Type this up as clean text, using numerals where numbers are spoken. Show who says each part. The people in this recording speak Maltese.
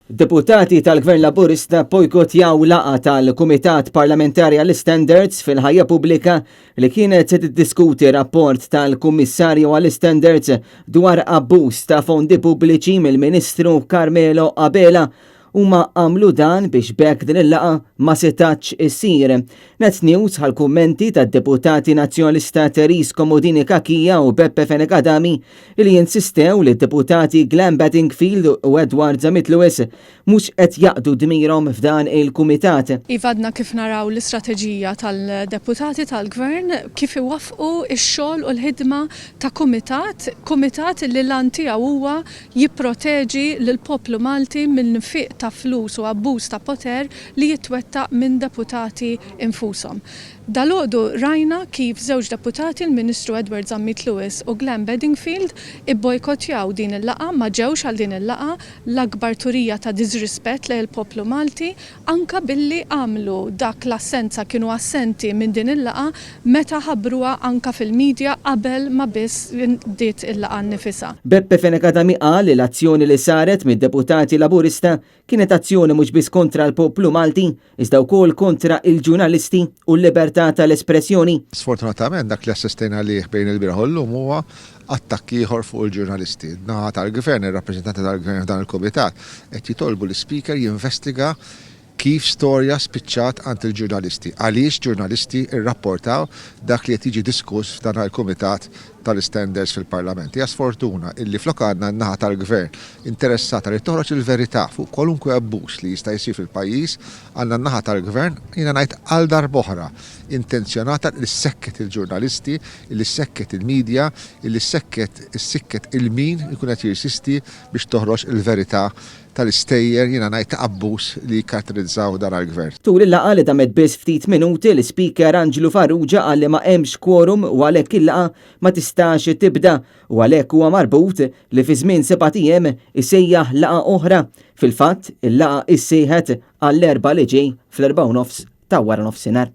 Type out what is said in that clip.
Speaker 1: Deputati tal-Gvern Laburista bojkotjaw laqa tal-Kumitat Parlamentari għall-Standards fil-ħajja pubblika li kienet se tiddiskuti rapport tal-Kummissarju għall-Standards dwar abbuż ta' fondi pubbliċi mill-Ministru Carmelo Abela huma għamlu dan biex bekk din il-laqa ma setax issir. Net News għal-kummenti tad-deputati nazzjonalista Teris Komodini Kakija u Beppe Fenekadami li jinsistew li d-deputati Glenn Bedingfield u Edward Zamit Lewis mhux qed jaqdu dmirhom f'dan il-kumitat.
Speaker 2: Ivadna kif naraw l-istrateġija tal-deputati tal-Gvern kif iwaffqu x-xogħol u l-ħidma ta' kumitat li l-an tiegħu huwa jipproteġi lill-poplu Malti mill-nfiq ta' flus u abbuż ta' poter li jitwettaq minn deputati infushom. Dalgħodu rajna kif żewġ deputati l-Ministru Edward Zamit Lewis u Glenn Bedingfield ibbojkotjaw din il-laqa, ma ġewx għal din il-laqa l-akbar turija ta' disrispett lejn il-poplu Malti anka billi għamlu dak l-assenza kienu assenti minn din il-laqa meta ħabbruha anka fil-medja qabel ma biss diet il-laqa nnifisha.
Speaker 1: Beppe Fenekadami qal li l-azzjoni li saret mid-deputati Laburista kienet azzjoni mhux biss kontra l-poplu Malti, iżda wkoll kontra il-ġurnalisti u l-libertà tal-espressjoni.
Speaker 3: Sfortunatament dak li assistejna lih bejn il-bira llum huwa attakki ieħor fuq il-ġurnalisti. Naħa tal-Gvern, ir-rappreżentanti tal-Gvern f'dan il-Kumitat qed jitolbu l-Speaker jinvestiga kif storja spiċċat għand il-ġurnalisti. Għaliex ġurnalisti rrapportaw dak li qed jiġi diskuss f'dan il-Kumitat tal-Standards fil-Parlament. Hija sfortuna illi flok għandna n-naħa tal-Gvern interessata li toħroġ il-verità fuq kwalunkwe abbuż li jista' jsir fil-pajjiż, għandna n-naħa tal-Gvern jiena ngħid għal darb'oħra intenzjonata li sekket il-ġurnalisti, li sekket il-medja, li sekket il-min ikun qed jirsisti biex toħroġ il-verità tal-istejjer jiena ngħid abbuż li jikkaratterizzaw dan għall-Gvern.
Speaker 1: Tul il-laqa li damet biss ftit minuti l-Speaker Angelo Farrugia qal li ma hemmx quorum u għalhekk il-laqa ma tistax tibda u għalhekk huwa marbut li fi żmien 7 ijiem isejjaħ laqa oħra. Fil-fatt il-laqa issejħet għall-4 li ġej fl-4 ta' wara nofsinhar.